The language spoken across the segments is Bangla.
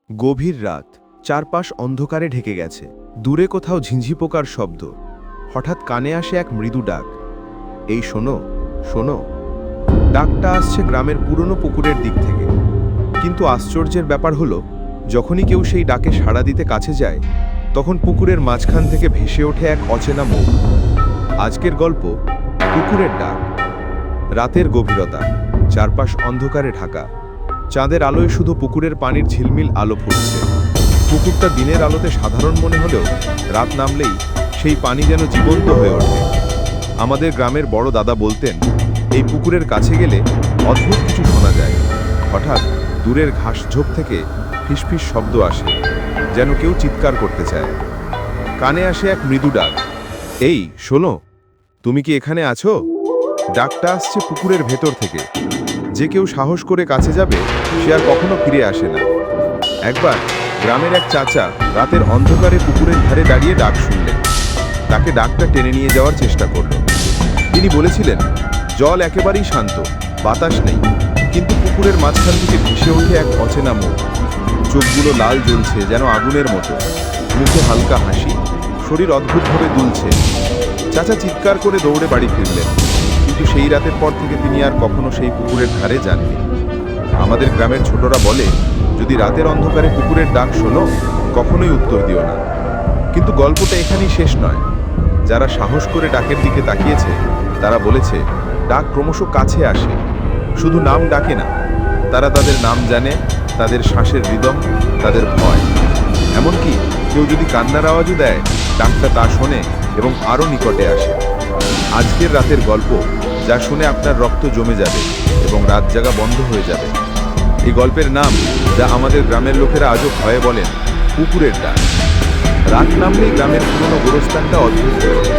গভীর রাত, চারপাশ অন্ধকারে ঢেকে গেছে। দূরে কোথাও ঝিঁঝি পোকার শব্দ। হঠাৎ কানে আসে এক মৃদু ডাক, এই শোনো, শোনো। ডাকটা আসছে গ্রামের পুরনো পুকুরের দিক থেকে। কিন্তু আশ্চর্যের ব্যাপার হলো, যখনই কেউ সেই ডাকে সাড়া দিতে কাছে যায়, তখন পুকুরের মাঝখান থেকে ভেসে ওঠে এক অচেনা মুখ। আজকের গল্প, পুকুরের ডাক। রাতের গভীরতা, চারপাশ অন্ধকারে ঢাকা। চাঁদের আলোয় শুধু পুকুরের পানির ঝিলমিল আলো ফুটছে। পুকুরটা দিনের আলোতে সাধারণ মনে হলেও রাত নামলেই সেই পানি যেন জীবন্ত হয়ে ওঠে। আমাদের গ্রামের বড় দাদা বলতেন, এই পুকুরের কাছে গেলে অদ্ভুত কিছু শোনা যায়। হঠাৎ দূরের ঘাস ঝোপ থেকে ফিসফিস শব্দ আসে, যেন কেউ চিৎকার করতে চায়। কানে আসে এক মৃদু ডাক, এই শোনো, তুমি কি এখানে আছো? ডাকটা আসছে পুকুরের ভেতর থেকে। যে কেউ সাহস করে কাছে যাবে, সে আর কখনো ফিরে আসে না। একবার গ্রামের এক চাচা রাতের অন্ধকারে পুকুরের ধারে দাঁড়িয়ে ডাক শুনলেন। তাকে ডাকটা টেনে নিয়ে যাওয়ার চেষ্টা করল। তিনি বলেছিলেন, জল একেবারেই শান্ত, বাতাস নেই, কিন্তু পুকুরের মাঝখান থেকে ভেসে ওঠে এক অচেনা মুখ। চোখগুলো লাল জ্বলছে যেন আগুনের মতো, মুখে হালকা হাসি, শরীর অদ্ভুতভাবে দুলছে। চাচা চিৎকার করে দৌড়ে বাড়ি ফিরলেন, কিন্তু সেই রাতের পর থেকে তিনি আর কখনো সেই পুকুরের ধারে যাননি। আমাদের গ্রামের ছোটরা বলে, যদি রাতের অন্ধকারে পুকুরের ডাক শোনো, কখনোই উত্তর দিও না। কিন্তু গল্পটা এখানেই শেষ নয়। যারা সাহস করে ডাকের দিকে তাকিয়েছে, তারা বলেছে, ডাক ক্রমশ কাছে আসে, শুধু নাম ডাকে না। তারা তাদের নাম জানে, তাদের শ্বাসের রিদম, তাদের ভয়। এমনকি কেউ যদি কান্নার আওয়াজও দেয়, ডাকটা তা শোনে এবং আরও নিকটে আসে। আজকের রাতের গল্প, যা শুনে আপনার রক্ত জমে যাবে এবং রাত জাগা বন্ধ হয়ে যাবে। এই গল্পের নাম, যা আমাদের গ্রামের লোকেরা আজও ভয়ে বলেন, পুকুরের ডাক। রাত নামলেই গ্রামের পুরনো গোরস্থানটা অদ্ভুত হয়ে ওঠে।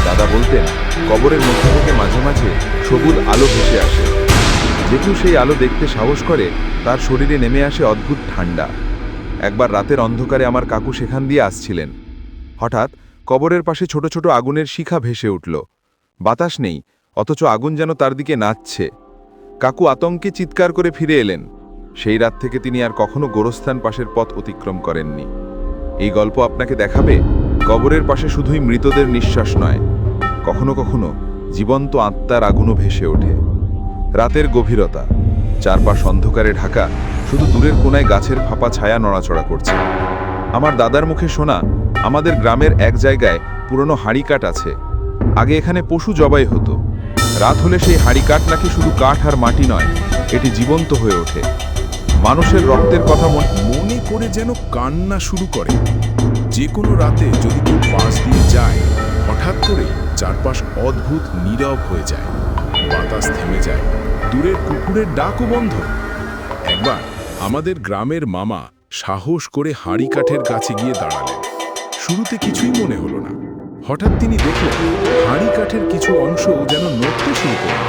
দাদা বলতেন, কবরের মধ্যে থেকে মাঝে মাঝে সবুজ আলো ভেসে আসে। যে কেউ সেই আলো দেখতে সাহস করে, তার শরীরে নেমে আসে অদ্ভুত ঠান্ডা। একবার রাতের অন্ধকারে আমার কাকু সেখান দিয়ে আসছিলেন। হঠাৎ কবরের পাশে ছোট ছোট আগুনের শিখা ভেসে উঠল। বাতাস নেই, অথচ আগুন যেন তার দিকে নাচছে। কাকু আতঙ্কে চিৎকার করে ফিরে এলেন। সেই রাত থেকে তিনি আর কখনো গোরস্থান পাশের পথ অতিক্রম করেননি। এই গল্প আপনাকে দেখাবে, কবরের পাশে শুধুই মৃতদের নিঃশ্বাস নয়, কখনো কখনো জীবন্ত আত্মার আগুনও ভেসে ওঠে। রাতের গভীরতা, চারপাশ অন্ধকারে ঢাকা, শুধু দূরের কোনায় গাছের ফাঁপা ছায়া নড়াচড়া করছে। আমার দাদার মুখে শোনা, আমাদের গ্রামের এক জায়গায় পুরনো হাঁড়িকাঠ আছে। আগে এখানে পশু জবাই হতো। রাত হলে সেই হাঁড়িকাঠ নাকি শুধু কাঠ আর মাটি নয়, এটি জীবন্ত হয়ে ওঠে। মানুষের রক্তের কথা মনে করে যেন কান্না শুরু করে। যে কোনো রাতে যদি কেউ পাশ দিয়ে যায়, হঠাৎ করে চারপাশ অদ্ভুত নীরব হয়ে যায়। বাতাস থেমে যায়, দূরের কুকুরের ডাকও বন্ধ। একবার আমাদের গ্রামের মামা সাহস করে হাঁড়ি কাঠের কাছে গিয়ে দাঁড়ালেন। শুরুতে কিছুই মনে হলো না। হঠাৎ তিনি দেখলেন, হাঁড়ি কাঠের কিছু অংশ যেন নড়তে শুরু করল।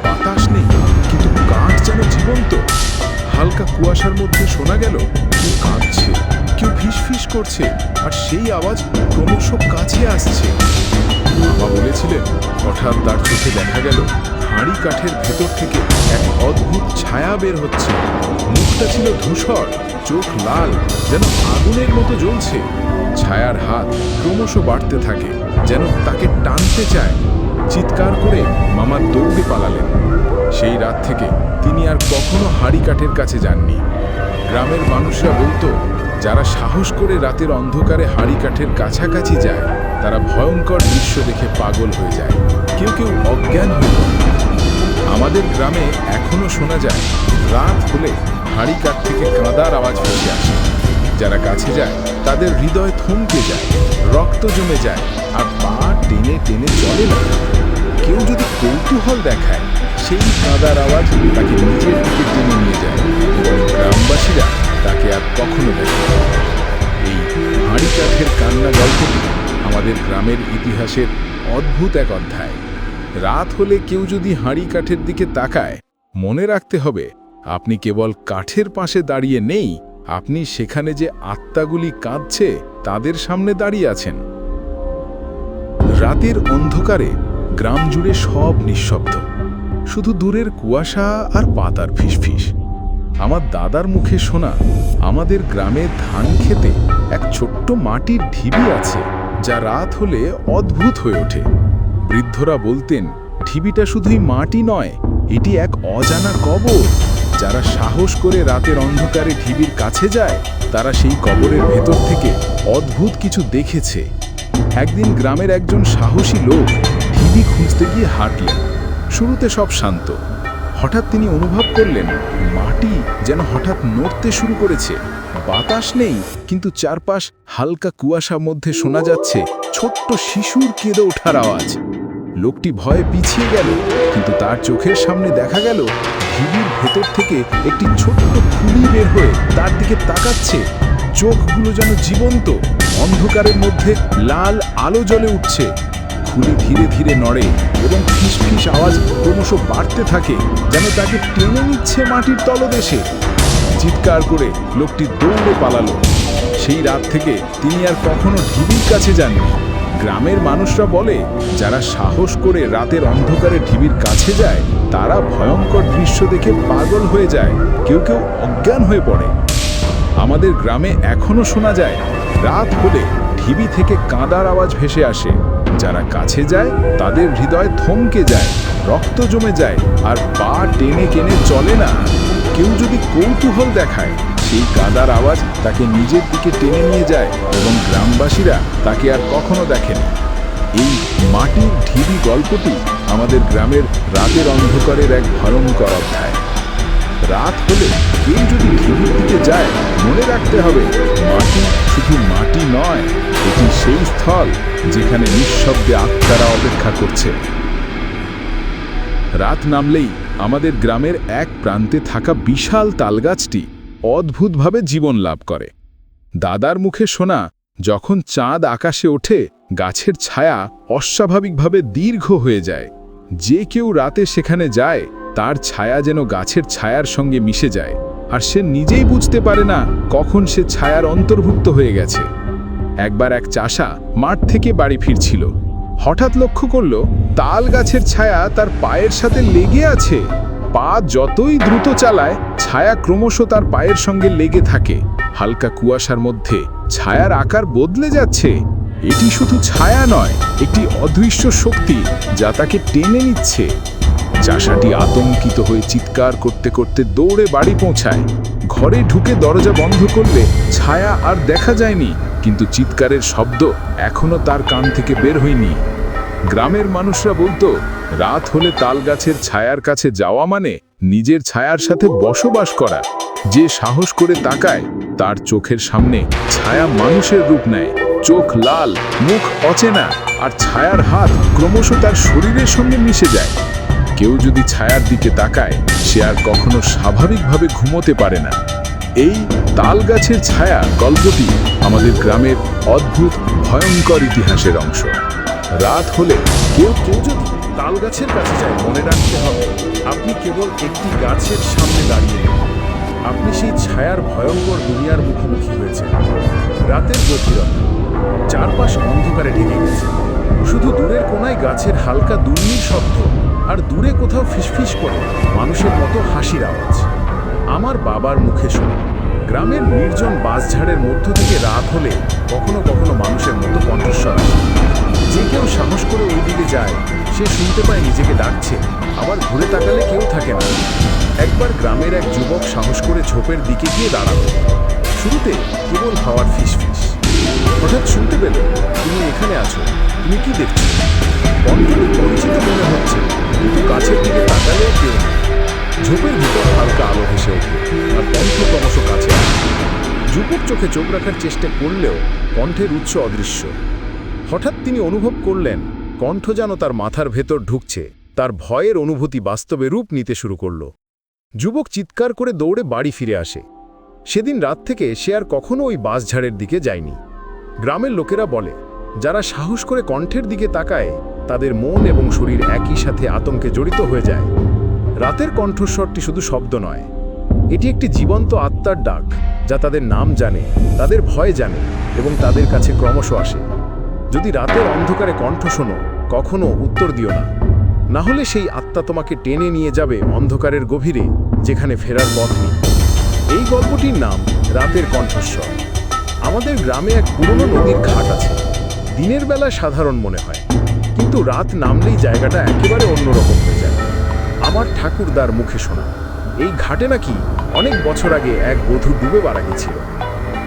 বাতাস নেই, কিন্তু কাঠ যেন জীবন্ত। হালকা কুয়াশার মধ্যে শোনা গেল, কেউ কাঁদছে, কেউ ফিসফিস করছে, আর সেই আওয়াজ ক্রমশ কাছে আসছে। বাবা বলেছিলেন, হঠাৎ তার চোখে দেখা গেল, হাঁড়ি কাঠের ভেতর থেকে এক অদ্ভুত ছায়া বের হচ্ছে। মুখটা ছিল ধূসর, চোখ লাল, যেন আগুনের মতো জ্বলছে। ছায়ার হাত ক্রমশ বাড়তে থাকে, যেন তাকে টানতে চায়। চিৎকার করে মামা দৌড়ে পালালেন। সেই রাত থেকে তিনি আর কখনো হাঁড়ি কাঠের কাছে যাননি। গ্রামের মানুষরা বলতো, যারা সাহস করে রাতের অন্ধকারে হাঁড়ি কাঠের কাছাকাছি যায়, তারা ভয়ঙ্কর দৃশ্য দেখে পাগল হয়ে যায়, কেউ কেউ অজ্ঞান হয়ে পড়ে। আমাদের গ্রামে এখনো শোনা যায়, রাত হলে হাঁড়ি কাঠ থেকে কাঁদার আওয়াজ ভেসে আসে। যারা কাছে যায়, তাদের হৃদয় থমকে যায়, রক্ত জমে যায়, আর পা টেনে টেনে চলে না। কেউ যদি কৌতূহল দেখায়, সেই কাঁদার আওয়াজ তাকে নিজের দিকে টেনে নিয়ে যায়, এবং গ্রামবাসীরা তাকে আর কখনো দেখে না। এই হাঁড়ি কাঠের কান্না গল্পটি আমাদের গ্রামের ইতিহাসের অদ্ভুত এক অধ্যায়। রাত হলে কেউ যদি হাঁড়ি কাঠের দিকে তাকায়, মনে রাখতে হবে, আপনি কেবল কাঠের পাশে দাঁড়িয়ে নেই, আপনি সেখানে যে আত্মাগুলি কাঁদছে, তাদের সামনে দাঁড়িয়ে আছেন। রাতের অন্ধকারে গ্রাম জুড়ে সব নিঃশব্দ, শুধু দূরের কুয়াশা আর পাতার ফিসফিস। আমার দাদার মুখে শোনা, আমাদের গ্রামে ধান খেতে এক ছোট্ট মাটির ঢিবি আছে, যা রাত হলে অদ্ভুত হয়ে ওঠে। বৃদ্ধরা বলতেন, ঢিবিটা শুধুই মাটি নয়, এটি এক অজানা কবর। যারা সাহস করে রাতের অন্ধকারে ঢিবির কাছে যায়, তারা সেই কবরের ভেতর থেকে অদ্ভুত কিছু দেখেছে। একদিন গ্রামের একজন সাহসী লোক ঢিবি খুঁজতে গিয়ে হাঁটলেন। শুরুতে সব শান্ত। হঠাৎ তিনি অনুভব করলেন, মাটি যেন হঠাৎ নড়তে শুরু করেছে। বাতাস নেই, কিন্তু চারপাশ হালকা কুয়াশার মধ্যে শোনা যাচ্ছে ছোট্ট শিশুর কেঁদে ওঠার আওয়াজ। লোকটি ভয়ে পিছিয়ে গেল, কিন্তু তার চোখের সামনে দেখা গেল ঢিবির ভেতর থেকে একটি ছোট্ট খুলি বের হয়ে তার দিকে তাকাচ্ছে। চোখগুলো যেন জীবন্ত, অন্ধকারের মধ্যে লাল আলো জ্বলে উঠছে। খুলি ধীরে ধীরে নড়ে এবং ফিস ফিস আওয়াজ ক্রমশ বাড়তে থাকে, যেন তাকে টেনে নিচ্ছে মাটির তলদেশে। চিৎকার করে লোকটি দৌড়ে পালালো। সেই রাত থেকে তিনি আর কখনো ঢিবির কাছে যাননি। গ্রামের মানুষরা বলে, যারা সাহস করে রাতের অন্ধকারে ঢিবির কাছে যায়, তারা ভয়ঙ্কর দৃশ্য দেখে পাগল হয়ে যায়, কেউ কেউ অজ্ঞান হয়ে পড়ে। আমাদের গ্রামে এখনো শোনা যায়, রাত হলে ঢিবি থেকে কাঁদার আওয়াজ ভেসে আসে। যারা কাছে যায় তাদের হৃদয় থমকে যায়, রক্ত জমে যায়, আর পা টেনে টেনে চলে না। কেউ যদি কৌতূহল দেখায়, সেই কাঁদার আওয়াজ তাকে নিজের দিকে টেনে নিয়ে যায় এবং গ্রামবাসীরা তাকে আর কখনো দেখেনি। এই মাটির ঢিবি গল্পটি আমাদের গ্রামের রাতের অন্ধকারের এক ভয়ঙ্কর অধ্যায়। রাত হলে কেউ যদি ঢিবির দিকে যায়, মনে রাখতে হবে, মাটি শুধু মাটি নয়, এটি সেই স্থল যেখানে নিঃশব্দে আত্মারা অপেক্ষা করছে। রাত নামলেই আমাদের গ্রামের এক প্রান্তে থাকা বিশাল তালগাছটি অদ্ভুতভাবে জীবন লাভ করে। দাদার মুখে শোনা, যখন চাঁদ আকাশে ওঠে, গাছের ছায়া অস্বাভাবিকভাবে দীর্ঘ হয়ে যায়। যে কেউ রাতে সেখানে যায়, তার ছায়া যেন গাছের ছায়ার সঙ্গে মিশে যায়, আর সে নিজেই বুঝতে পারে না কখন সে ছায়ার অন্তর্ভুক্ত হয়ে গেছে। একবার এক চাষা মাঠ থেকে বাড়ি ফিরছিল। হঠাৎ লক্ষ্য করল, তাল গাছের ছায়া তার পায়ের সাথে লেগে আছে। পা যতই দ্রুত চালায়, ছায়া ক্রমশ তার পায়ের সঙ্গে লেগে থাকে। হালকা কুয়াশার মধ্যে ছায়ার আকার বদলে যাচ্ছে। এটি শুধু ছায়া নয়, একটি অদৃশ্য শক্তি যা তাকে টেনে নিচ্ছে। চাষাটি আতঙ্কিত হয়ে চিৎকার করতে করতে দৌড়ে বাড়ি পৌঁছায়। ঘরে ঢুকে দরজা বন্ধ করলে ছায়া আর দেখা যায়নি, কিন্তু চিৎকারের শব্দ এখনো তার কান থেকে বের হয়নি। গ্রামের মানুষরা বলতো, রাত হলে তাল গাছের ছায়ার কাছে যাওয়া মানে নিজের ছায়ার সাথে বসবাস করা। যে সাহস করে তাকায়, তার চোখের সামনে ছায়া মানুষের রূপ নেয়। চোখ লাল, মুখ অচেনা, আর ছায়ার হাত ক্রমশ তার শরীরের সঙ্গে মিশে যায়। কেউ যদি ছায়ার দিকে তাকায়, সে আর কখনো স্বাভাবিকভাবে ঘুমোতে পারে না। এই তাল গাছের ছায়া গল্পটি আমাদের গ্রামের অদ্ভুত ভয়ঙ্কর ইতিহাসের অংশ। রাত হলে কেউ যদি তাল গাছের কাছে যায়, মনে রাখতে হবে, আপনি কেবল একটি গাছের সামনে দাঁড়িয়ে নেই, আপনি সেই ছায়ার ভয়ঙ্কর দুনিয়ার মুখোমুখি হয়েছে। রাতের গভীরতা, চারপাশ অন্ধকারে ঢেকে গেছে। শুধু দূরের কোনায় গাছের হালকা দুর্নির শব্দ, আর দূরে কোথাও ফিসফিস করে মানুষের মতো হাসির আওয়াজ। আমার বাবার মুখে শোনা, গ্রামের নির্জন বাঁশঝাড়ের মধ্য থেকে রাত হলে কখনো কখনো মানুষের মতো কণ্ঠস্বর আসে। যে কেউ সাহস করে ওই দিকে যায়, সে শুনতে পায় নিজেকে ডাকছে, আবার ঘুরে তাকালে কেউ থাকে না। একবার গ্রামের এক যুবক সাহস করে ঝোপের দিকে গিয়ে দাঁড়ালো। শুরুতে কেবল হাওয়ার ফিসফিস। হঠাৎ শুনতে পেল, তুমি এখানে আছো, তুমি কি দেখছো? কণ্ঠটি পরিচিত মনে হচ্ছে, কিন্তু গাছের দিকে তাকালে কেউ না। ঝোপের ভিতর হালকা আলো ভেসে ওঠে, আর কণ্ঠ ক্রমশ কাছে আসে। যুবক চোখে চোখ রাখার চেষ্টা করলেও কণ্ঠের উৎস অদৃশ্য। হঠাৎ তিনি অনুভব করলেন, কণ্ঠ যেন তার মাথার ভেতর ঢুকছে। তার ভয়ের অনুভূতি বাস্তবে রূপ নিতে শুরু করল। যুবক চিৎকার করে দৌড়ে বাড়ি ফিরে আসে। সেদিন রাত থেকে সে আর কখনো ওই বাঁশঝাড়ের দিকে যায়নি। গ্রামের লোকেরা বলে, যারা সাহস করে কণ্ঠের দিকে তাকায়, তাদের মন এবং শরীর একই সাথে আতঙ্কে জড়িত হয়ে যায়। রাতের কণ্ঠস্বরটি শুধু শব্দ নয়, এটি একটি জীবন্ত আত্মার ডাক, যা তাদের নাম জানে, তাদের ভয় জানে এবং তাদের কাছে ক্রমশ আসে। যদি রাতের অন্ধকারে কণ্ঠ শোনো, কখনো উত্তর দিও না, না হলে সেই আত্মা তোমাকে টেনে নিয়ে যাবে অন্ধকারের গভীরে, যেখানে ফেরার পথ নেই। এই গল্পটির নাম রাতের কণ্ঠস্বর। আমাদের গ্রামে এক পুরনো নদীর ঘাট আছে। দিনের বেলা সাধারণ মনে হয়, কিন্তু রাত নামলেই জায়গাটা একেবারে অন্যরকম হয়ে যায়। আমার ঠাকুরদার মুখে শোনা এই ঘাটে নাকি অনেক বছর আগে এক বধূ ডুবে মারা গেছিল।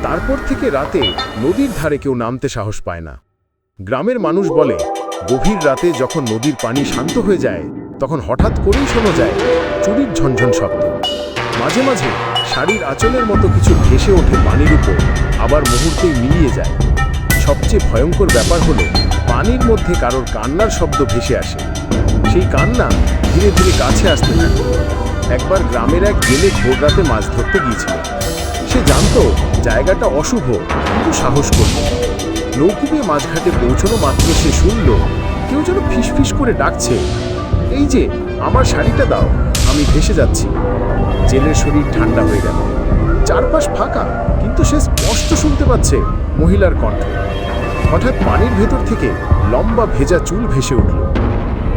তারপর থেকে রাতে নদীর ধারে কেউ নামতে সাহস পায় না। গ্রামের মানুষ বলে, গভীর রাতে যখন নদীর পানি শান্ত হয়ে যায়, তখন হঠাৎ করেই শোনা যায় চুরির ঝনঝন শব্দ। মাঝে মাঝে শাড়ির আঁচলের মতো কিছু ভেসে ওঠে পানির উপর, আবার মুহূর্তেই মিলিয়ে যায়। সবচেয়ে ভয়ঙ্কর ব্যাপার হলো পানির মধ্যে কারোর কান্নার শব্দ ভেসে আসে। সেই কান্না ধীরে ধীরে কাছে আসতে থাকে। একবার গ্রামের এক জেলে ভোর রাতে মাছ ধরতে গিয়েছিল। সে জানতো জায়গাটা অশুভ, কিন্তু সাহস করল। নৌকুপে মাঝঘাটে পৌঁছানো মাত্র সে শুনল কেউ যেন ফিসফিস করে ডাকছে, এই যে আমার শাড়িটা দাও, আমি ভেসে যাচ্ছি। জেলের শরীর ঠান্ডা হয়ে গেল। চারপাশ ফাঁকা, কিন্তু সে স্পষ্ট শুনতে পাচ্ছে মহিলার কণ্ঠ। হঠাৎ পানির ভেতর থেকে লম্বা ভেজা চুল ভেসে উঠল।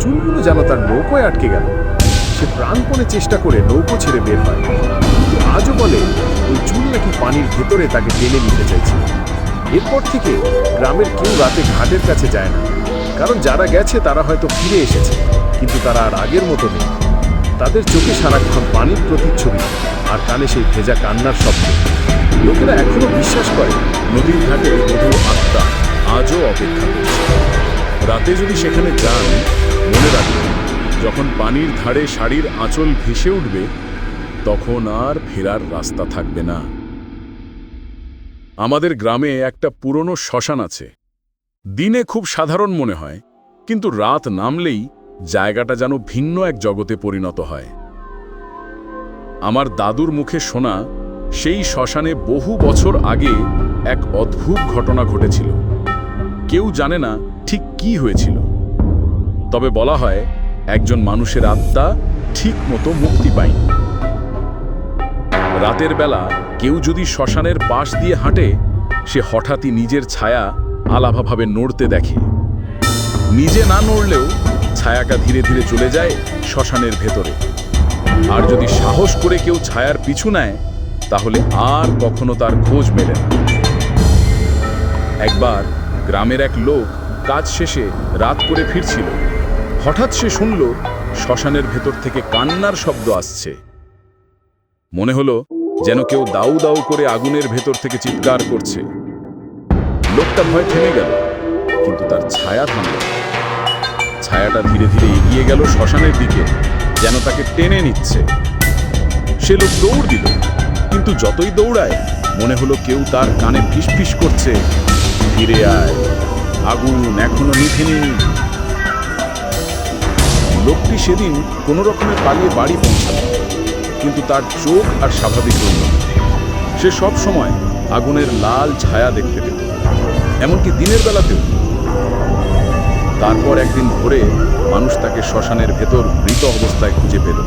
চুলগুলো যেন তার নৌকোয় আটকে গেল। সে প্রাণপণে চেষ্টা করে নৌকো ছেড়ে বের হয়, কিন্তু আজও বলে ওই চুল নাকি পানির ভেতরে তাকে টেনে নিতে চাইছে। এরপর থেকে গ্রামের কেউ রাতে ঘাটের কাছে যায় না, কারণ যারা গেছে তারা হয়তো ফিরে এসেছে, কিন্তু তারা আর আগের মতো নেই। তাদের চোখে সারাক্ষণ পানির প্রতিচ্ছবি, আর কানে সেই ভেজা কান্নার শব্দ। লোকেরা এখনো বিশ্বাস করে নদীর ঘাটে বধূর আত্মা আজও অপেক্ষা করছে। রাতে যদি সেখানে যান, মনে রাখবেন, যখন পানির ধারে শাড়ির আঁচল ভেসে উঠবে, তখন আর ফেরার রাস্তা থাকবে না। আমাদের গ্রামে একটা পুরনো শ্মশান আছে। দিনে খুব সাধারণ মনে হয়, কিন্তু রাত নামলেই জায়গাটা যেন ভিন্ন এক জগতে পরিণত হয়। আমার দাদুর মুখে শোনা সেই শ্মশানে বহু বছর আগে এক অদ্ভুত ঘটনা ঘটেছিল। কেউ জানে না ঠিক কি হয়েছিল, তবে বলা হয় একজন মানুষের আত্মা ঠিক মতো মুক্তি পায়নি। রাতের বেলা কেউ যদি শ্মশানের পাশ দিয়ে হাঁটে, সে হঠাৎই নিজের ছায়া আলাভাবে নড়তে দেখে। নিজে না নড়লেও ছায়াটা ধীরে ধীরে চলে যায় শ্মশানের ভেতরে। আর যদি সাহস করে কেউ ছায়ার পিছু নেয়, তাহলে আর কখনো তার খোঁজ মেলে না। একবার গ্রামের এক লোক কাজ শেষে রাত করে ফিরছিল। হঠাৎ সে শুনল শ্মশানের ভেতর থেকে কান্নার শব্দ আসছে। মনে হলো যেন কেউ দাউ দাউ করে আগুনের ভেতর থেকে চিৎকার করছে। লোকটা ভয় থেমে গেল, কিন্তু তার ছায়া থামল না। ছায়াটা ধীরে ধীরে এগিয়ে গেল শ্মশানের দিকে, যেন তাকে টেনে নিচ্ছে। সে লোক দৌড় দিল, কিন্তু যতই দৌড়ায় মনে হলো কেউ তার কানে ফিসফিস করছে, ফিরে আয়, আগুন এখনো নিভেনি। লোকটি সেদিন কোনো রকমে পালিয়ে বাড়ি পৌঁছাল, কিন্তু তার চোখ আর স্বাভাবিক রইল না। সে সব সময় আগুনের লাল ছায়া দেখতে পেত, এমনকি দিনের বেলাতেও। তারপর একদিন ভোরে মানুষ তাকে শ্মশানের ভেতর মৃত অবস্থায় খুঁজে পেল।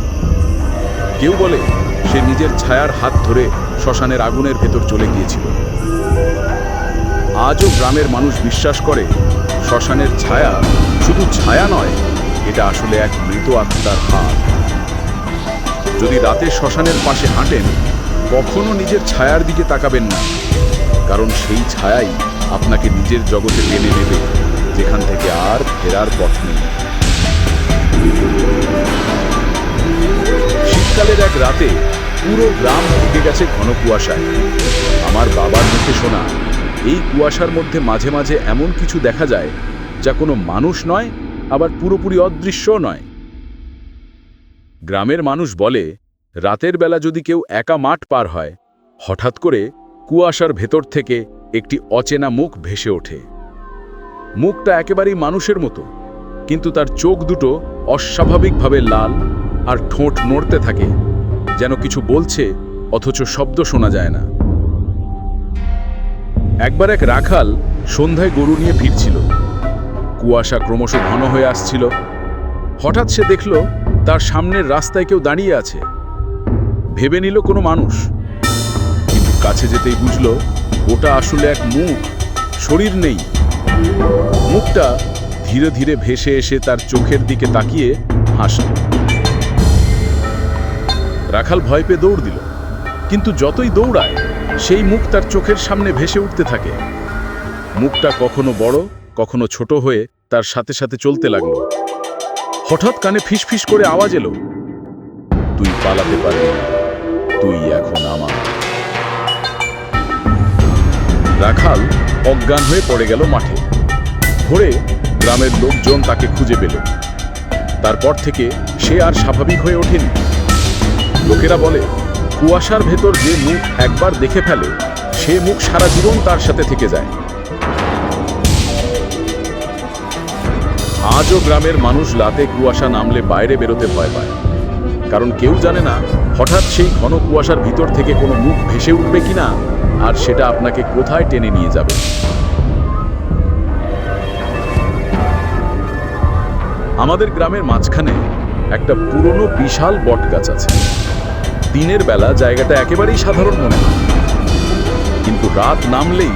কেউ বলে সে নিজের ছায়ার হাত ধরে শ্মশানের আগুনের ভেতর চলে গিয়েছিল। আজও গ্রামের মানুষ বিশ্বাস করে শ্মশানের ছায়া শুধু ছায়া নয়, এটা আসলে এক মৃত আত্মার হাত। যদি রাতে শ্মশানের পাশে হাঁটেন, কখনো নিজের ছায়ার দিকে তাকাবেন না, কারণ সেই ছায়াই আপনাকে নিজের জগতে টেনে নেবে, যেখান থেকে আর ফেরার পথ নেই। শীতকালের এক রাতে পুরো গ্রাম ঢেকে গেছে ঘন কুয়াশায়। আমার বাবার মুখে শোনা এই কুয়াশার মধ্যে মাঝে মাঝে এমন কিছু দেখা যায় যা কোনো মানুষ নয়, আবার পুরোপুরি অদৃশ্যও নয়। গ্রামের মানুষ বলে রাতের বেলা যদি কেউ একা মাঠ পার হয়, হঠাৎ করে কুয়াশার ভেতর থেকে একটি অচেনা মুখ ভেসে ওঠে। মুখটা একেবারেই মানুষের মতো, কিন্তু তার চোখ দুটো অস্বাভাবিকভাবে লাল, আর ঠোঁট নড়তে থাকে, যেন কিছু বলছে অথচ শব্দ শোনা যায় না। একবার এক রাখাল সন্ধ্যায় গরু নিয়ে ফিরছিল। কুয়াশা ক্রমশ ঘন হয়ে আসছিল। হঠাৎ সে দেখল তার সামনের রাস্তায় কেউ দাঁড়িয়ে আছে। ভেবে নিল কোনো মানুষ, কিন্তু কাছে যেতেই বুঝল ওটা আসলে এক মুখ, শরীর নেই। মুখটা ধীরে ধীরে ভেসে এসে তার চোখের দিকে তাকিয়ে হাসল। রাখাল ভয় পেয়ে দৌড় দিল, কিন্তু যতই দৌড়ায় সেই মুখ তার চোখের সামনে ভেসে উঠতে থাকে। মুখটা কখনো বড় কখনো ছোট হয়ে তার সাথে সাথে চলতে লাগলো। হঠাৎ কানে ফিসফিস করে আওয়াজ এলো, তুই পালাতে পারবি না, তুই এখন আমার। রাখাল অজ্ঞান হয়ে পড়ে গেল মাঠে। ভোরে গ্রামের লোকজন তাকে খুঁজে পেল। তারপর থেকে সে আর স্বাভাবিক হয়ে ওঠেনি। লোকেরা বলে, কুয়াশার ভেতর যে মুখ একবার দেখে ফেলে সে মুখ সারা জীবন তার সাথে থেকে যায়। আজও গ্রামের মানুষ রাতে কুয়াশা নামলে বাইরে বেরোতে ভয় পায়, কারণ কেউ জানে না হঠাৎ সেই ঘন কুয়াশার ভিতর থেকে কোনো মুখ ভেসে উঠবে কিনা, আর সেটা আপনাকে কোথায় টেনে নিয়ে যাবে। আমাদের গ্রামের মাঝখানে একটা পুরনো বিশাল বটগাছ আছে। দিনের বেলা জায়গাটা একেবারেই সাধারণ মনে হয়, কিন্তু রাত নামলেই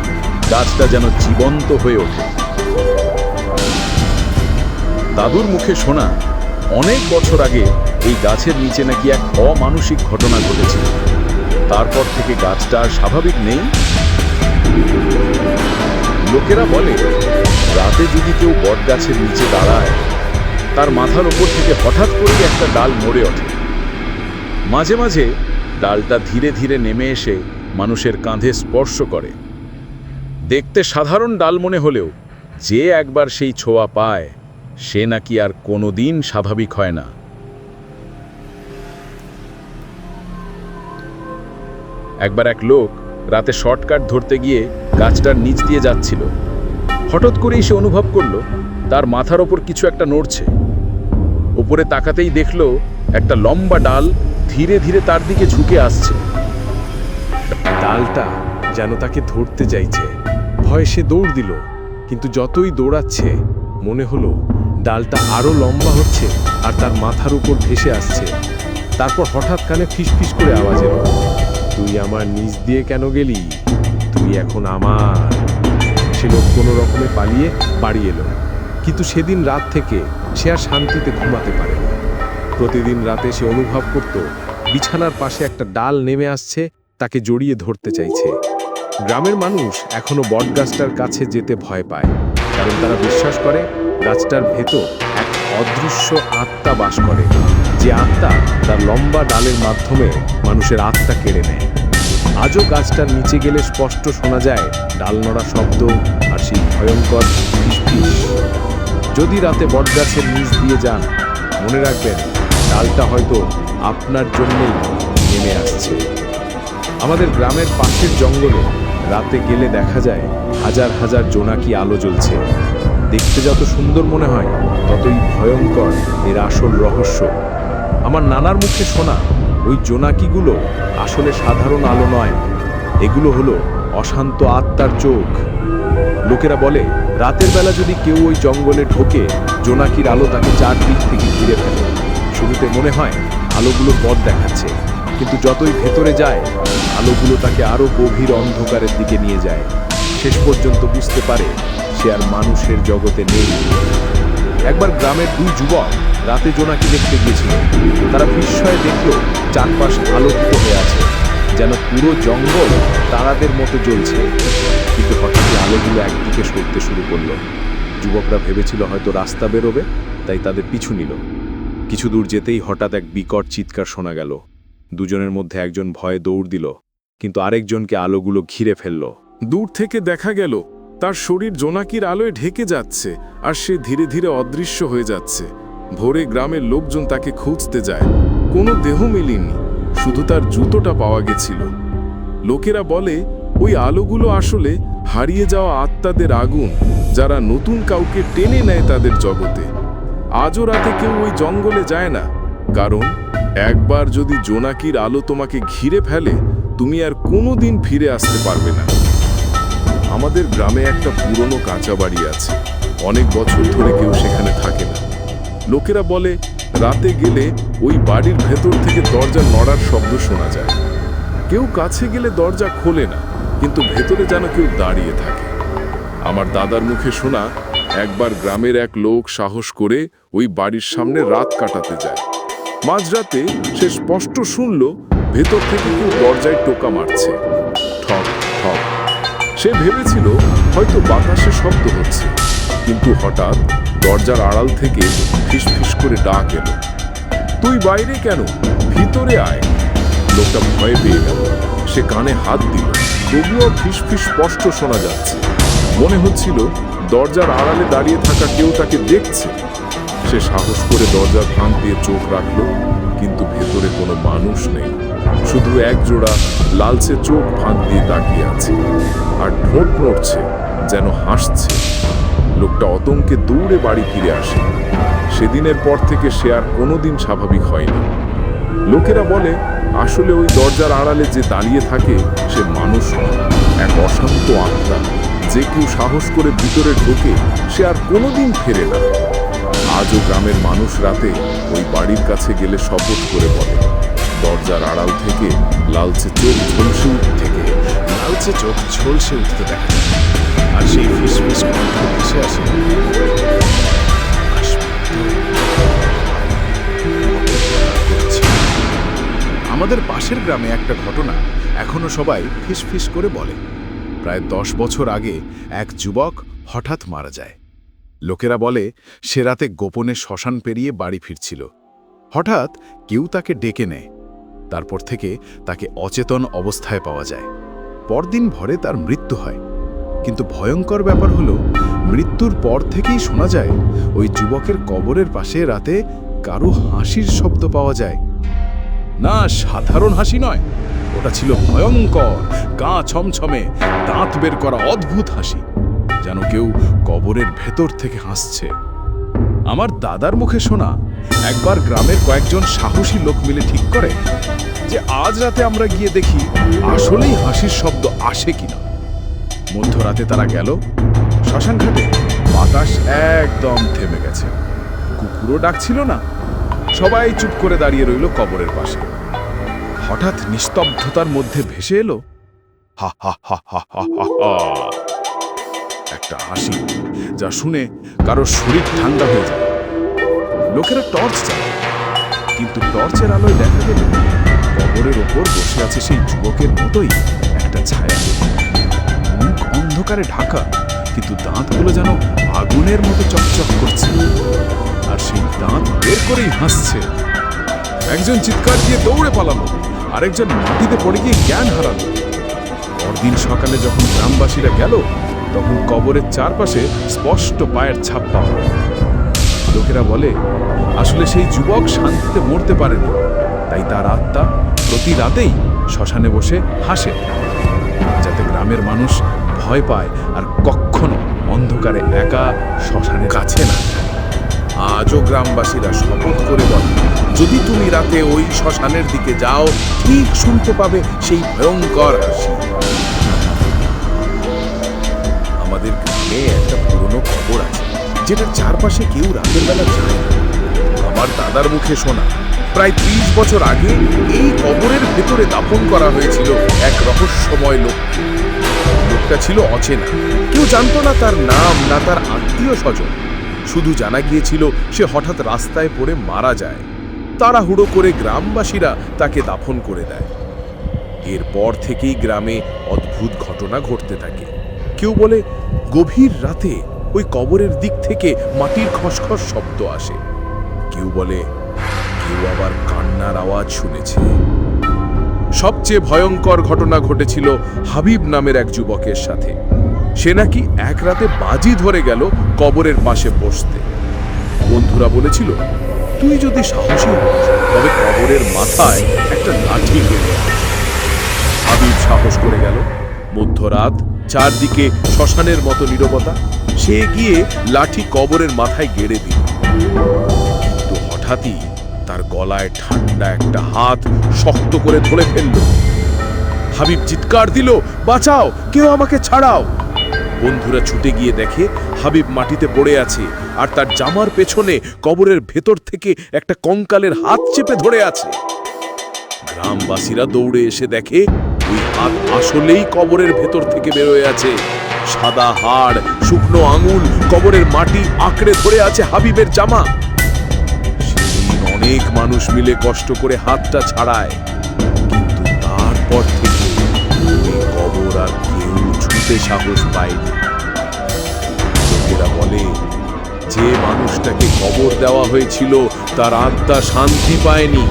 গাছটা যেন জীবন্ত হয়ে ওঠে। দাদুর মুখে শোনা, অনেক বছর আগে এই গাছের নিচে নাকি এক অমানুষিক ঘটনা ঘটেছিল। তারপর থেকে গাছটা আর স্বাভাবিক নেই। লোকেরা বলে, রাতে যদি কেউ বটগাছের নিচে দাঁড়ায়, তার মাথার ওপর থেকে হঠাৎ করে একটা ডাল নড়ে ওঠে। মাঝে মাঝে ডালটা ধীরে ধীরে নেমে এসে মানুষের কাঁধে স্পর্শ করে। দেখতে সাধারণ ডাল মনে হলেও যে একবার সেই ছোঁয়া পায় সে নাকি আর কোনোদিন স্বাভাবিক হয় না। একবার এক লোক রাতে শর্টকাট ধরতে গিয়ে গাছটার নিচ দিয়ে যাচ্ছিল। হঠাৎ করেই সে অনুভব করলো তার মাথার ওপর কিছু একটা নড়ছে। উপরে তাকাতেই দেখলো একটা লম্বা ডাল ধীরে ধীরে তার দিকে ঝুঁকে আসছে। ডালটা যেন তাকে ধরতে চাইছে। ভয়ে সে দৌড় দিল, কিন্তু যতই দৌড়াচ্ছে মনে হলো ডালটা আরো লম্বা হচ্ছে আর তার মাথার উপর ভেসে আসছে। তারপর হঠাৎ কানে ফিসফিস করে আওয়াজ এলো, তুই আমার নিচ দিয়ে কেন গেলি, তুই এখন আমার। সে লোক কোনো রকমে পালিয়ে বাড়ি এলো, কিন্তু সেদিন রাত থেকে সে আর শান্তিতে ঘুমাতে পারে না। প্রতিদিন রাতে সে অনুভব করত বিছানার পাশে একটা ডাল নেমে আসছে, তাকে জড়িয়ে ধরতে চাইছে। গ্রামের মানুষ এখনো বটগাছটার কাছে যেতে ভয় পায়, কারণ তারা বিশ্বাস করে গাছটার ভেতর এক অদৃশ্য আত্মা বাস করে, যে আত্মা তার লম্বা ডালের মাধ্যমে মানুষের আত্মা কেড়ে নেয়। আজও গাছটার নিচে গেলে স্পষ্ট শোনা যায় ডাল নড়া শব্দ আর সেই ভয়ঙ্কর ফিসফিস। যদি রাতে বটগাছের নিচ দিয়ে যান, মনে রাখবেন ডালটা হয়তো আপনার জন্যই নেমে আসছে। আমাদের গ্রামের পাশের জঙ্গলে রাতে গেলে দেখা যায় হাজার হাজার জোনাকি আলো জ্বলছে। দেখতে যত সুন্দর মনে হয় ততই ভয়ঙ্কর এর আসল রহস্য। আমার নানার মুখে শোনা ওই জোনাকিগুলো আসলে সাধারণ আলো নয়, এগুলো হলো অশান্ত আত্মার চোখ। লোকেরা বলে, রাতের বেলা যদি কেউ ওই জঙ্গলে ঢোকে, জোনাকির আলো তাকে চারদিক থেকে ঘিরে ফেলে। শুরুতে মনে হয় আলোগুলো পথ দেখাচ্ছে, কিন্তু যতই ভেতরে যায় আলোগুলো তাকে আরো গভীর অন্ধকারের দিকে নিয়ে যায়। শেষ পর্যন্ত বুঝতে পারে সে আর মানুষের জগতে নেই। একবার গ্রামের দুই যুবক রাতে জোনাকি দেখতে গিয়েছিল। তারা বিস্ময়ে দেখল চারপাশ আলোকিত হয়ে আছে, যেন পুরো জঙ্গল তারাদের মতো জ্বলছে। কিন্তু হঠাৎই আলোগুলো একদিকে সরতে শুরু করলো। যুবকরা ভেবেছিল হয়তো রাস্তা বেরোবে, তাই তাদের পিছু নিল। কিছু দূর যেতেই হঠাৎ এক বিকট চিৎকার শোনা গেল। দুজনের মধ্যে একজন ভয়ে দৌড় দিল, কিন্তু আরেকজনকে আলোগুলো ঘিরে ফেলল। দূর থেকে দেখা গেল তার শরীর জোনাকির আলোয় ঢেকে যাচ্ছে আর সে ধীরে ধীরে অদৃশ্য হয়ে যাচ্ছে। ভোরে গ্রামের লোকজন তাকে খুঁজতে যায়, কোনো দেহ মেলেনি, শুধু তার জুতোটা পাওয়া গেছিল। লোকেরা বলে ওই আলোগুলো আসলে হারিয়ে যাওয়া আত্মাদের আগুন, যারা নতুন কাউকে টেনে নেয় তাদের জগতে। আজও রাতে কেউ ওই জঙ্গলে যায় না, কারণ একবার যদি জোনাকির আলো তোমাকে ঘিরে ফেলে তুমি আর কোনোদিন ফিরে আসতে পারবে না। আমাদের গ্রামে একটা পুরনো কাঁচা বাড়ি আছে, অনেক বছর ধরে কেউ সেখানে থাকে না। লোকেরা বলে রাতে গেলে ওই বাড়ির ভেতর থেকে দরজা নড়ার শব্দ শোনা যায়। কেউ কাছে গেলে দরজা খোলে না, কিন্তু ভেতরে যেন কেউ দাঁড়িয়ে থাকে। আমার দাদার মুখে শোনা, একবার গ্রামের এক লোক সাহস করে ওই বাড়ির সামনে রাত কাটাতে যায়। মাঝরাতে সে স্পষ্ট শুনল ভেতর থেকে কেউ দরজায় টোকা মারছে, ঠক ঠক। সে ভেবেছিল হয়তো বাতাসে শব্দ হচ্ছে, কিন্তু হঠাৎ দরজার আড়াল থেকে ফিসফিস করে ডাক এলো, তুই বাইরে কেন, ভিতরে আয়। লোকটা ভয় পেয়ে গেল। সে কানে হাত দিল, তবুও ফিসফিস স্পষ্ট শোনা যাচ্ছে। মনে হচ্ছিল দরজার আড়ালে দাঁড়িয়ে থাকা কেউ তাকে দেখছে। সে সাহস করে দরজার ফাঁক দিয়ে চোখ রাখল, কিন্তু ভেতরে কোনো মানুষ নেই। শুধু এক জোড়া লালচে চোখ ফাঁক দিয়ে তাকিয়ে আছে, আর ঠোঁট নড়ছে, যেন হাসছে। লোকটা আতঙ্কে দৌড়ে বাড়ি ফিরে আসে। সেদিনের পর থেকে সে আর কোনোদিন স্বাভাবিক হয়নি। লোকেরা বলে আসলে ওই দরজার আড়ালে যে দাঁড়িয়ে থাকে সে মানুষ নয়, এক অশান্ত আত্মা। যে কেউ সাহস করে ভিতরে ঢোকে সে আর কোনোদিন ফেরে না। আজও গ্রামের মানুষ রাতে ওই বাড়ির কাছে গেলে শপথ করে বলে, দরজার আড়াল থেকে লালচে চোখ ঝলসে উঠতে দেখা যায়, আর সেই ফিসফিস কণ্ঠ ভেসে আসে, আমাদের পাশের গ্রামে একটা ঘটনা এখনো সবাই ফিসফিস করে বলে। প্রায় 10 বছর আগে এক যুবক হঠাৎ মারা যায়। লোকেরা বলে সে রাতে গোপনে শ্মশান পেরিয়ে বাড়ি ফিরছিল। হঠাৎ কেউ তাকে ডেকে নেয়। তারপর থেকে তাকে অচেতন অবস্থায় পাওয়া যায়। পরদিন ভরে তার মৃত্যু হয়। কিন্তু ভয়ঙ্কর ব্যাপার হলো, মৃত্যুর পর থেকেই শোনা যায় ওই যুবকের কবরের পাশে রাতে কারো হাসির শব্দ পাওয়া যায়। না, সাধারণ হাসি নয়, ওটা ছিল ভয়ঙ্কর, গা ছমছমে, দাঁত বের করা অদ্ভুত হাসি, যেন কেউ কবরের ভেতর থেকে হাসছে। আমার দাদার মুখে শোনা, একবার গ্রামের কয়েকজন সাহসী লোক মিলে ঠিক করে যে আজ রাতে আমরা গিয়ে দেখি আসলেই হাসির শব্দ আসে কিনা। মধ্যরাতে তারা গেল শ্মশান ঘাটে। বাতাস একদম থেমে গেছে, কুকুরও ডাকছিল না। সবাই চুপ করে দাঁড়িয়ে রইল কবরের পাশে। হঠাৎ নিস্তব্ধতার মধ্যে ভেসে এলো হা হা হা হা হা হা হা, একটা হাসি, যা শুনে কারো শরীর ঠান্ডা হয়ে যায়। লোকেরা টর্চ চালায়, কিন্তু টর্চের আলোয় দেখা গেল কবরের ওপর বসে আছে সেই যুবকের মতোই একটা ছায়া। মুখ অন্ধকারে ঢাকা, কিন্তু দাঁতগুলো যেন আগুনের মতো চকচক করছে, আর সেই দাঁত বের করেই হাসছে। একজন চিৎকার দিয়ে দৌড়ে পালালো, আরেকজন মাটিতে পড়ে গিয়ে জ্ঞান হারালো। পরদিন সকালে যখন গ্রামবাসীরা গেল, তখন কবরের চারপাশে স্পষ্ট পায়ের ছাপ পাওয়া গেল। লোকেরা বলে আসলে সেই যুবক শান্তিতে মরতে পারেনি, তাই তার আত্মা প্রতি রাতেই শ্মশানে বসে হাসে, যাতে গ্রামের মানুষ ভয় পায় আর কখনো অন্ধকারে একা শ্মশানের কাছে না। আজও গ্রামবাসীরা শপথ করে বলে, যদি তুমি রাতে ওই শ্মশানের দিকে যাও, ঠিক শুনতে পাবে সেই ভয়ঙ্কর হাসি। আমাদের গ্রামে একটা পুরনো কবর আছে, যেটার চারপাশে কেউ রাতের বেলা যায় না। আমার দাদার মুখে শোনা, প্রায় 30 বছর আগে এই কবরের ভেতরে দাফন করা হয়েছিল এক রহস্যময় লোককে। লোকটা ছিল অচেনা, কেউ জানতো না তার নাম, না তার আত্মীয় স্বজন। শুধু জানা গিয়েছিল সে হঠাৎ রাস্তায় পড়ে মারা যায়। তাড়াহুড়ো করে গ্রামবাসীরা তাকে দাফন করে দেয়। এরপর থেকেই গ্রামে অদ্ভুত ঘটনা ঘটতে থাকে। কেউ বলে গভীর রাতে ওই কবরের দিক থেকে মাটির খসখস শব্দ আসে। কেউ বলে কেউ আবার কান্নার আওয়াজ শুনেছে। সবচেয়ে ভয়ঙ্কর ঘটনা ঘটেছিল হাবিব নামের এক যুবকের সাথে। সে নাকি এক রাতে বাজি ধরে গেল কবরের পাশে বসতে। বন্ধুরা বলেছিল, তুই যদি সাহসী হস তবে কবরের মাথায় একটা লাঠি গেড়ে আস। হাবিব সাহস করে গেল। মধ্যরাত, চারদিকে শ্মশানের মতো নীরবতা। সে গিয়ে লাঠি কবরের মাথায় গেড়ে দিল। কিন্তু হঠাৎই তার গলায় ঠান্ডা একটা হাত শক্ত করে ধরে ফেলল। হাবিব চিৎকার দিল, বাঁচাও, কেউ আমাকে ছাড়াও। বন্ধুরা ছুটে গিয়ে দেখে হাবিব মাটিতে পড়ে আছে, আর তার জামার পেছনে কবরের ভেতর থেকে একটা কঙ্কালের হাত চেপে ধরে আছে। গ্রামবাসীরা দৌড়ে এসে দেখে ওই হাত আসলেই কবরের ভেতর থেকে বেরোয় আছে। সাদা হাড়, শুকনো আঙুল, কবরের মাটি আঁকড়ে ধরে আছে হাবিবের জামা। সেদিন অনেক মানুষ মিলে কষ্ট করে হাতটা ছাড়ায়, কিন্তু বলতে সাহস পায়নি। লোকেরা বলে, যে মানুষটাকে কবর দেওয়া হয়েছিল তার আত্মা শান্তি পায়নি।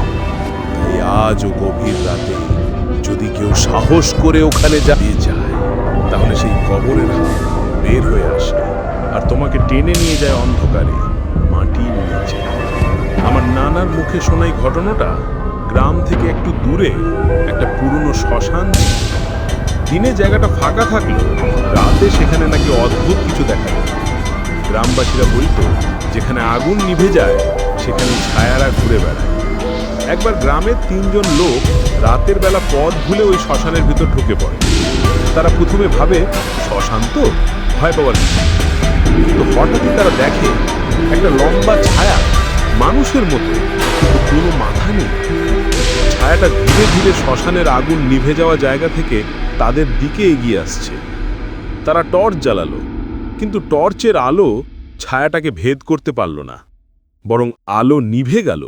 তাই আজও গভীর রাতে যদি কেউ সাহস করে ওখানে যায়, তাহলে সেই কবরের হাত বের হয়ে আসে আর তোমাকে টেনে নিয়ে যায় অন্ধকারে মাটির নিচে। আমার নানার মুখে শোনা এই ঘটনাটা গ্রাম থেকে একটু দূরে একটা পুরনো শ্মশান ছিল। দিনে জায়গাটা ফাঁকা থাকলো, রাতে সেখানে নাকি অদ্ভুত কিছু দেখা যায়। গ্রামবাসীরা বলতো, যেখানে আগুন নিভে যায় সেখানে ছায়ারা ঘুরে বেড়ায়। একবার গ্রামের 3 জন লোক রাতের বেলা পথ ভুলে ওই শ্মশানের ভিতর ঢুকে পড়ে। তারা প্রথমে ভাবে শ্মশান তো, ভয় পাওয়ার কিছু। কিন্তু হঠাৎই তারা দেখে একটা লম্বা ছায়া, মানুষের মতো, কিন্তু কোনো মাথা নেই। ছায়াটা ধীরে ধীরে শ্মশানের আগুন নিভে যাওয়া জায়গা থেকে তাদের দিকে এগিয়ে আসছে। তারা টর্চ জ্বালালো, কিন্তু টর্চের আলো ছায়াটাকে ভেদ করতে পারল না, বরং আলো নিভে গেল।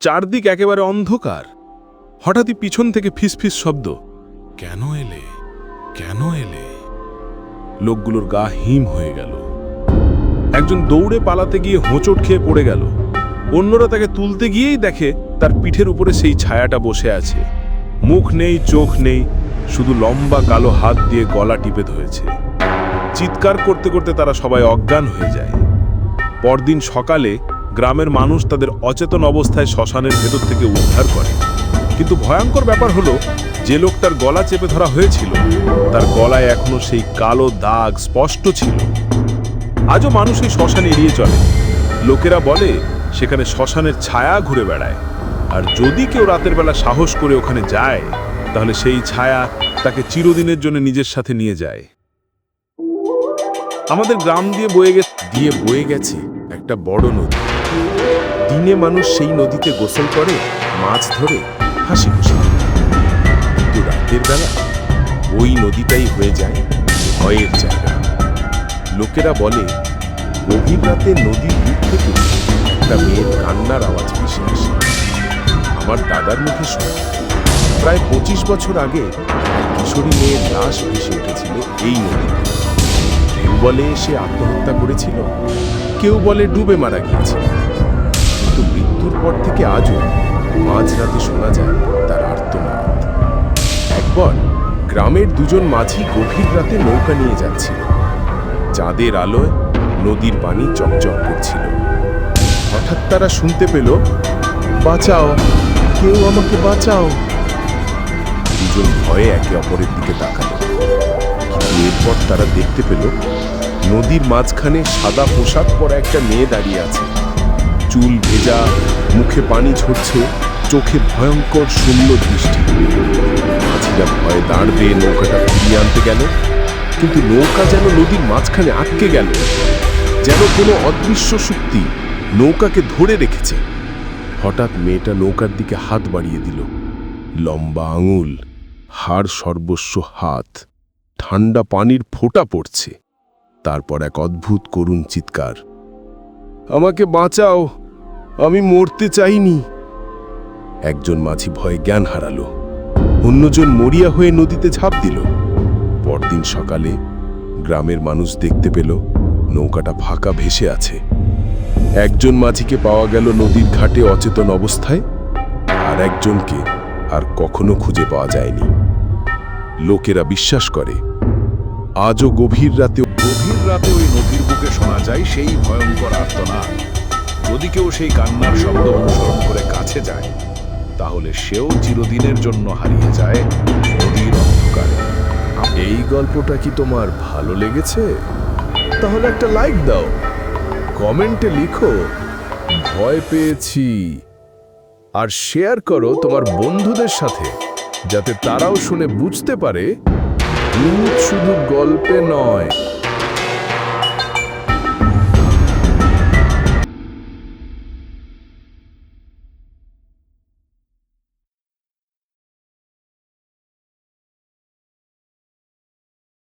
চারদিক একেবারে অন্ধকার। হঠাৎই পিছন থেকে ফিসফিস শব্দ, কেন এলে, কেন এলে? লোকগুলোর গা হিম হয়ে গেল। একজন দৌড়ে পালাতে গিয়ে হোঁচট খেয়ে পড়ে গেল। অন্যরা তাকে তুলতে গিয়েই দেখে তার পিঠের উপরে সেই ছায়াটা বসে আছে। মুখ নেই, চোখ নেই, শুধু লম্বা কালো হাত দিয়ে গলা টিপে ধরেছে। চিৎকার করতে করতে তারা সবাই অজ্ঞান হয়ে যায়। পরদিন সকালে গ্রামের মানুষ তাদের অচেতন অবস্থায় শ্মশানের ভেতর থেকে উদ্ধার করে। কিন্তু ভয়ঙ্কর ব্যাপার হলো, যে লোকটার গলা চেপে ধরা হয়েছিল তার গলায় এখনো সেই কালো দাগ স্পষ্ট ছিল। আজও মানুষ এই শ্মশান এড়িয়ে চলে। লোকেরা বলে সেখানে শ্মশানের ছায়া ঘুরে বেড়ায়, আর যদি কেউ রাতের বেলা সাহস করে ওখানে যায়, তাহলে সেই ছায়া তাকে চিরদিনের জন্য নিজের সাথে নিয়ে যায়। আমাদের গ্রাম দিয়ে বয়ে গেছে একটা বড় নদী। দিনে মানুষ সেই নদীতে গোসল করে, মাছ ধরে, হাসি খুশি। কিন্তু রাতের বেলা ওই নদীটাই হয়ে যায় ভয়ের জায়গা। লোকেরা বলে, গভীর রাতে নদীর বুক থেকে একটা মেয়ের কান্নার আওয়াজ ভেসে আসে। আমার দাদার মুখে শোনা, প্রায় 25 বছর আগে এক কিশোরী মেয়ের লাশ ভেসে উঠেছিল এই নদীতে। কেউ বলে সে আত্মহত্যা করেছিল, কেউ বলে ডুবে মারা গিয়েছিল। কিন্তু মৃত্যুর পর থেকে আজও মাঝরাতে শোনা যায় তার আর্তনাদ। একবার গ্রামের 2 জন মাঝি গভীর রাতে নৌকা নিয়ে যাচ্ছিল। চাঁদের আলোয় নদীর পানি চকচক করছিল। হঠাৎ তারা শুনতে পেল, বাঁচাও, কেউ আমাকে বাঁচাও। 2 জন ভয়ে একে অপরের দিকে তাকালো। কিন্তু এরপর তারা দেখতে পেল, নদীর মাঝখানে সাদা পোশাক পরা একটা মেয়ে দাঁড়িয়ে আছে। চুল ভেজা, মুখে পানি ঝরছে, চোখে ভয়ঙ্কর শূন্য দৃষ্টি। মাঝিরা ভয়ে দাঁড়বে নৌকাটা ফিরিয়ে আনতে গেল, কিন্তু নৌকা যেন নদীর মাঝখানে আটকে গেল। যেন কোনো অদৃশ্য শক্তি নৌকাকে ধরে রেখেছে। হঠাৎ মেয়েটা নৌকার দিকে হাত বাড়িয়ে দিল। লম্বা আঙুল, হাড় সর্বস্ব হাত, ঠান্ডা পানির ফোঁটা পড়ছে। তারপর এক অদ্ভুত করুণ চিৎকার, আমাকে বাঁচাও, আমি মরতে চাইনি। একজন মাঝি ভয়ে জ্ঞান হারালো, অন্যজন মরিয়া হয়ে নদীতে ঝাঁপ দিল। পরদিন সকালে গ্রামের মানুষ দেখতে পেল নৌকাটা ফাঁকা ভেসে আছে। একজন মাঝিকে পাওয়া গেল নদীর ঘাটে অচেতন অবস্থায়, আর একজনকে আর কখনো খুঁজে পাওয়া যায়নি। লোকেরা বিশ্বাস করে, আজও গভীর রাতে ওই নদীর বুকে শোনা যায় সেই ভয়ঙ্কর আর্তনাদ। যদি কেউ সেই কান্নার শব্দ অনুসরণ করে কাছে যায়, তাহলে সেও চিরদিনের জন্য হারিয়ে যায় নদীর অন্ধকারে। এই গল্পটা কি তোমার ভালো লেগেছে? তাহলে একটা লাইক দাও, কমেন্টে লিখো ভয় পেয়েছি, আর শেয়ার করো তোমার বন্ধুদের সাথে, যাতে তারাও শুনে বুঝতে পারে ভূত শুধু গল্পে নয়,